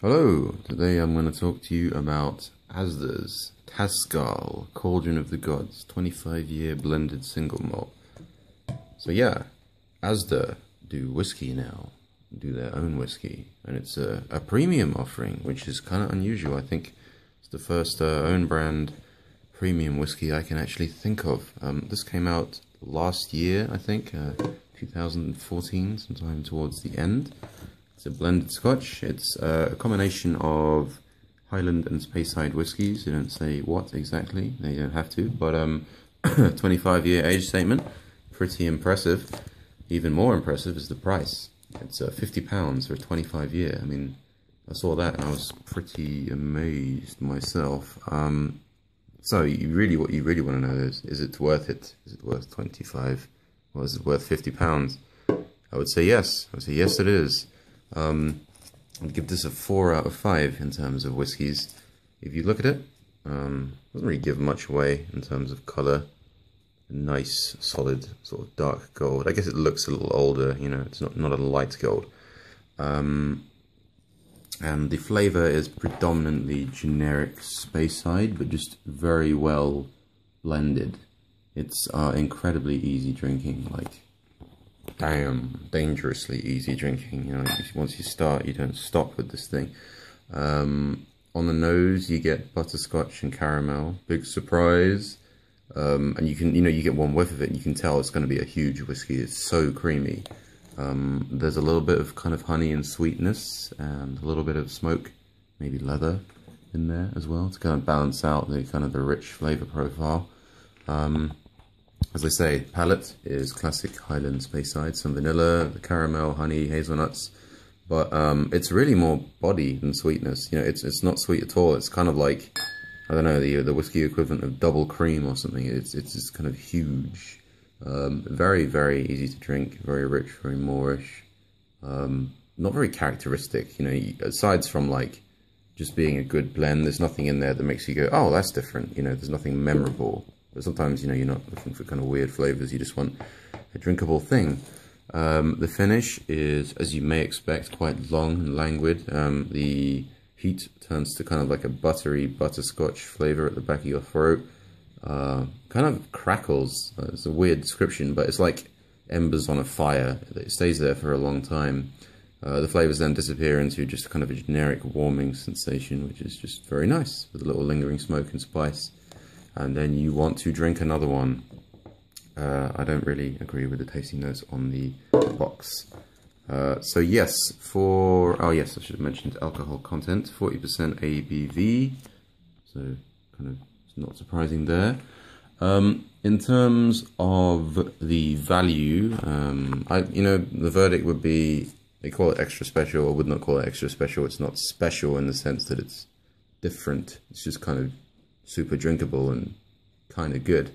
Hello, today I'm going to talk to you about ASDA's Tasgall, Cauldron of the Gods, 25-year blended single malt. So yeah, ASDA do whiskey now, do their own whiskey, and it's a premium offering, which is kind of unusual. I think it's the first own brand premium whiskey I can actually think of. This came out last year, I think, 2014, sometime towards the end. It's a blended Scotch. It's a combination of Highland and Speyside whiskies. They don't say what exactly. They don't have to, but 25-year age statement. Pretty impressive. Even more impressive is the price. It's £50 for a 25-year. I mean, I saw that and I was pretty amazed myself. So what you really want to know is it worth it? Is it worth 25? Or is it worth £50? I would say yes. I would say yes, it is. I'd give this a 4 out of 5 in terms of whiskies. If you look at it, doesn't really give much away in terms of colour. Nice, solid, sort of dark gold. I guess it looks a little older, you know, it's not a light gold. And the flavour is predominantly generic Speyside, but just very well blended. It's incredibly easy drinking, like damn, dangerously easy drinking. You know, once you start, you don't stop with this thing. On the nose, you get butterscotch and caramel. Big surprise. And you get one whiff of it, and you can tell it's going to be a huge whiskey. It's so creamy. There's a little bit of kind of honey and sweetness, and a little bit of smoke, maybe leather, in there as well to kind of balance out the kind of the rich flavour profile. As I say, palate is classic Highland Speyside, some vanilla, the caramel, honey, hazelnuts, but it's really more body than sweetness. You know, it's not sweet at all. It's kind of like, I don't know, the whiskey equivalent of double cream or something. It's just kind of huge, very, very easy to drink, very rich, very moorish, not very characteristic. You know, aside from like just being a good blend, there's nothing in there that makes you go, oh, that's different. You know, there's nothing memorable. But sometimes, you know, you're not looking for kind of weird flavors. You just want a drinkable thing. The finish is, as you may expect, quite long and languid. The heat turns to kind of like a buttery butterscotch flavor at the back of your throat. Kind of crackles. It's a weird description, but it's like embers on a fire. It stays there for a long time. The flavors then disappear into just kind of a generic warming sensation, which is just very nice, with a little lingering smoke and spice. And then you want to drink another one. I don't really agree with the tasting notes on the box. So yes, oh yes, I should have mentioned alcohol content, 40% ABV. So kind of not surprising there. In terms of the value, the verdict would be, they call it extra special. I would not call it extra special. It's not special in the sense that it's different. It's just kind of super drinkable and kind of good.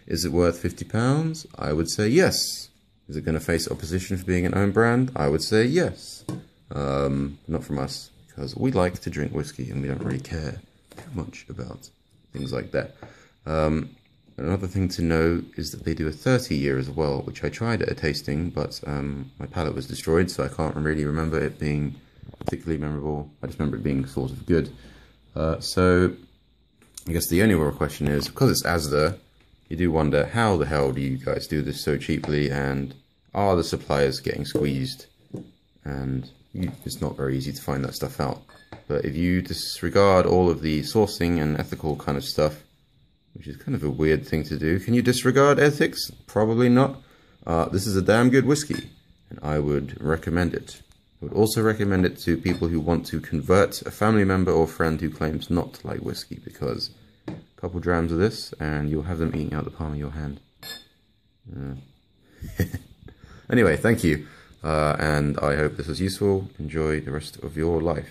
Is it worth £50? I would say yes. Is it going to face opposition for being an own brand? I would say yes. Not from us, because we like to drink whiskey and we don't really care too much about things like that. Another thing to know is that they do a 30-year as well, which I tried at a tasting, but my palate was destroyed, so I can't really remember it being particularly memorable. I just remember it being sort of good. So I guess the only real question is, because it's ASDA, you do wonder, how the hell do you guys do this so cheaply, and are the suppliers getting squeezed? And it's not very easy to find that stuff out. But if you disregard all of the sourcing and ethical kind of stuff, which is kind of a weird thing to do, can you disregard ethics? Probably not. This is a damn good whiskey, and I would recommend it. I would also recommend it to people who want to convert a family member or friend who claims not to like whiskey, because a couple drams of this and you'll have them eating out the palm of your hand. Anyway, thank you, and I hope this was useful. Enjoy the rest of your life.